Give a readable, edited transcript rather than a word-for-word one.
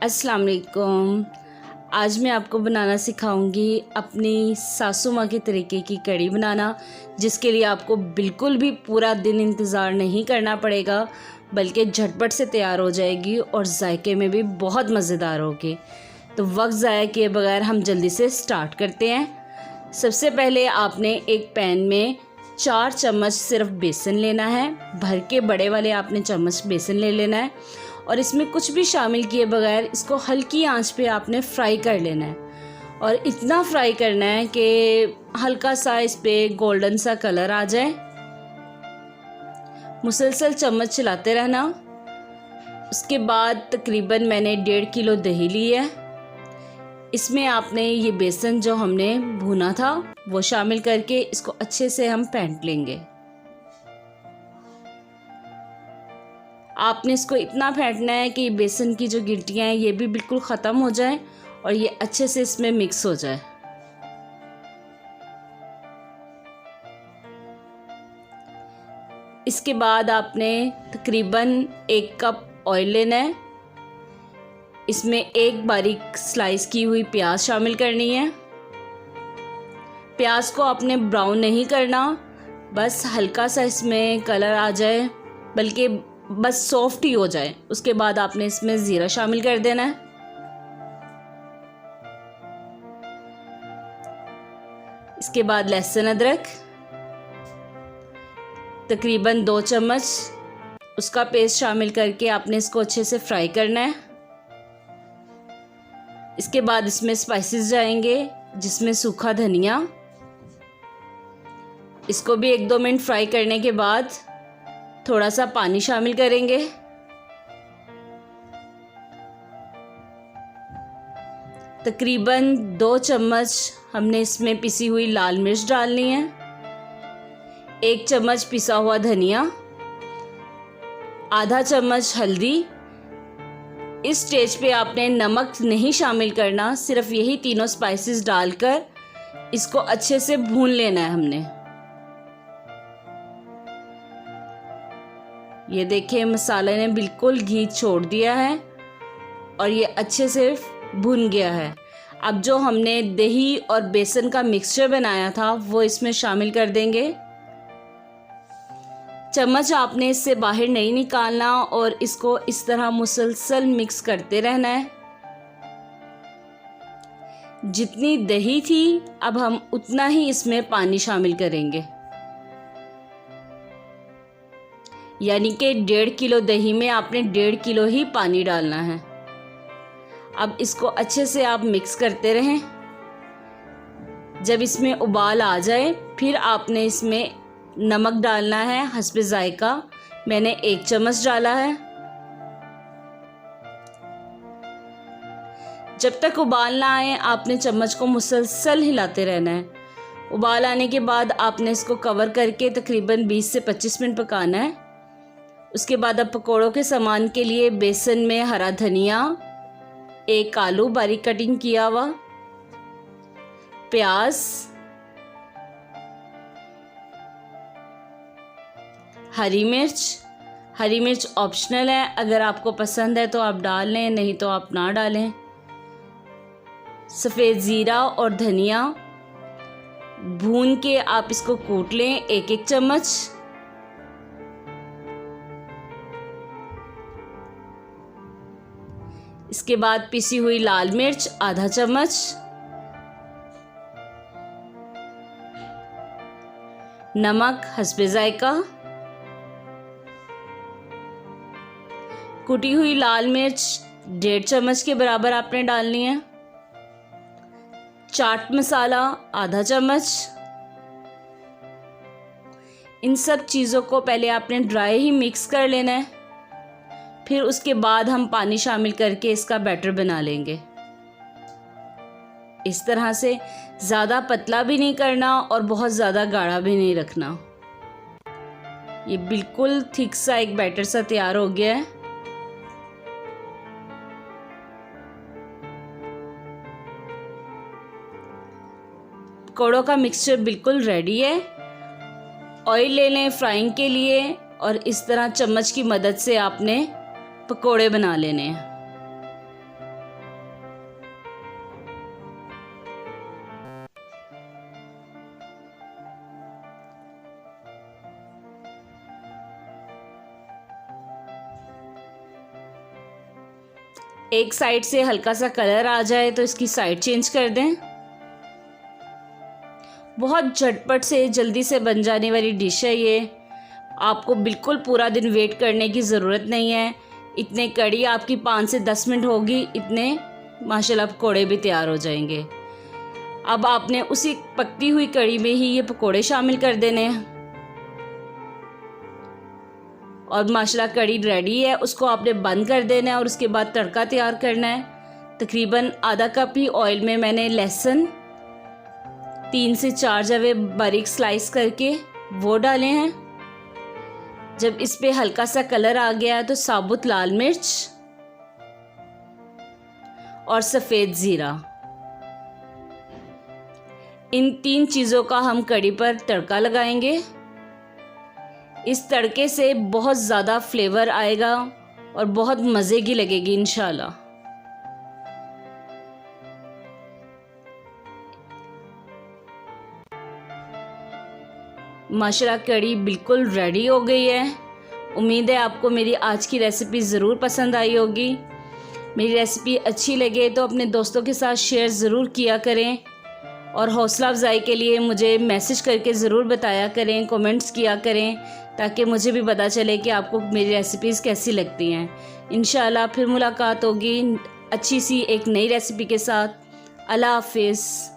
अस्सलाम वालेकुम। आज मैं आपको बनाना सिखाऊंगी अपनी सासू माँ के तरीके की कढ़ी बनाना, जिसके लिए आपको बिल्कुल भी पूरा दिन इंतज़ार नहीं करना पड़ेगा, बल्कि झटपट से तैयार हो जाएगी और जायके में भी बहुत मज़ेदार होगी। तो वक्त ज़ाया किए बगैर हम जल्दी से स्टार्ट करते हैं। सबसे पहले आपने एक पैन में 4 चम्मच सिर्फ बेसन लेना है। भर के बड़े वाले आपने चम्मच बेसन ले लेना है और इसमें कुछ भी शामिल किए बगैर इसको हल्की आंच पे आपने फ्राई कर लेना है। और इतना फ्राई करना है कि हल्का सा इस पे गोल्डन सा कलर आ जाए। मुसलसल चम्मच चलाते रहना। उसके बाद तकरीबन मैंने 1.5 किलो दही ली है। इसमें आपने ये बेसन जो हमने भुना था वो शामिल करके इसको अच्छे से हम फेंट लेंगे। आपने इसको इतना फेंटना है कि बेसन की जो गिल्टियाँ हैं ये भी बिल्कुल ख़त्म हो जाए और ये अच्छे से इसमें मिक्स हो जाए। इसके बाद आपने तकरीबन 1 कप ऑयल लेना है। इसमें एक बारीक स्लाइस की हुई प्याज शामिल करनी है। प्याज को आपने ब्राउन नहीं करना, बस हल्का सा इसमें कलर आ जाए, बल्कि बस सॉफ्ट ही हो जाए। उसके बाद आपने इसमें ज़ीरा शामिल कर देना है। इसके बाद लहसुन अदरक तकरीबन 2 चम्मच उसका पेस्ट शामिल करके आपने इसको अच्छे से फ्राई करना है। इसके बाद इसमें स्पाइसेस जाएंगे, जिसमें सूखा धनिया। इसको भी 1-2 मिनट फ्राई करने के बाद थोड़ा सा पानी शामिल करेंगे। तकरीबन 2 चम्मच हमने इसमें पिसी हुई लाल मिर्च डालनी है। 1 चम्मच पिसा हुआ धनिया, आधा चम्मच हल्दी। इस स्टेज पे आपने नमक नहीं शामिल करना, सिर्फ यही तीनों स्पाइसेस डालकर इसको अच्छे से भून लेना है हमने। ये देखिए मसाले ने बिल्कुल घी छोड़ दिया है और ये अच्छे से भुन गया है। अब जो हमने दही और बेसन का मिक्सचर बनाया था वो इसमें शामिल कर देंगे। चम्मच आपने इससे बाहर नहीं निकालना और इसको इस तरह मुसलसल मिक्स करते रहना है। जितनी दही थी अब हम उतना ही इसमें पानी शामिल करेंगे, यानी कि 1.5 किलो दही में आपने 1.5 किलो ही पानी डालना है। अब इसको अच्छे से आप मिक्स करते रहें। जब इसमें उबाल आ जाए फिर आपने इसमें नमक डालना है हस्बे जायका। मैंने 1 चम्मच डाला है। जब तक उबाल ना आए आपने चम्मच को मुसलसल हिलाते रहना है। उबाल आने के बाद आपने इसको कवर करके तकरीबन 20 से 25 मिनट पकाना है। उसके बाद अब पकौड़ों के सामान के लिए बेसन में हरा धनिया, 1 आलू बारीक कटिंग किया हुआ, प्याज, हरी मिर्च ऑप्शनल है, अगर आपको पसंद है तो आप डाल लें, नहीं तो आप ना डालें। सफ़ेद ज़ीरा और धनिया भून के आप इसको कूट लें 1-1 चम्मच। इसके बाद पिसी हुई लाल मिर्च आधा चम्मच, नमक हस्बे जायका, कुटी हुई लाल मिर्च 1.5 चम्मच के बराबर आपने डालनी है, चाट मसाला आधा चम्मच। इन सब चीज़ों को पहले आपने ड्राई ही मिक्स कर लेना है, फिर उसके बाद हम पानी शामिल करके इसका बैटर बना लेंगे। इस तरह से ज़्यादा पतला भी नहीं करना और बहुत ज़्यादा गाढ़ा भी नहीं रखना। ये बिल्कुल थिक सा एक बैटर सा तैयार हो गया है। पकौड़ों का मिक्सचर बिल्कुल रेडी है। ऑयल ले लें फ्राइंग के लिए और इस तरह चम्मच की मदद से आपने पकोड़े बना लेने हैं। एक साइड से हल्का सा कलर आ जाए तो इसकी साइड चेंज कर दें। बहुत झटपट से जल्दी से बन जाने वाली डिश है ये। आपको बिल्कुल पूरा दिन वेट करने की ज़रूरत नहीं है। इतने कड़ी आपकी 5 से 10 मिनट होगी, इतने माशाल्लाह पकोड़े भी तैयार हो जाएंगे। अब आपने उसी पकती हुई कड़ी में ही ये पकोड़े शामिल कर देने हैं और माशाल्लाह कड़ी रेडी है। उसको आपने बंद कर देना है और उसके बाद तड़का तैयार करना है। तकरीबन आधा कप ही ऑयल में मैंने लहसुन 3 से 4 जवे बारीक स्लाइस करके वो डाले हैं। जब इस पे हल्का सा कलर आ गया है तो साबुत लाल मिर्च और सफ़ेद ज़ीरा, इन 3 चीज़ों का हम कड़ी पर तड़का लगाएंगे। इस तड़के से बहुत ज़्यादा फ्लेवर आएगा और बहुत मज़े की लगेगी इंशाल्लाह। माशाल्लाह कड़ी बिल्कुल रेडी हो गई है। उम्मीद है आपको मेरी आज की रेसिपी ज़रूर पसंद आई होगी। मेरी रेसिपी अच्छी लगे तो अपने दोस्तों के साथ शेयर ज़रूर किया करें और हौसला अफजाई के लिए मुझे मैसेज करके ज़रूर बताया करें, कमेंट्स किया करें, ताकि मुझे भी पता चले कि आपको मेरी रेसिपीज़ कैसी लगती हैं। इंशाल्लाह फिर मुलाकात होगी अच्छी सी एक नई रेसिपी के साथ। अल्लाह हाफिज़।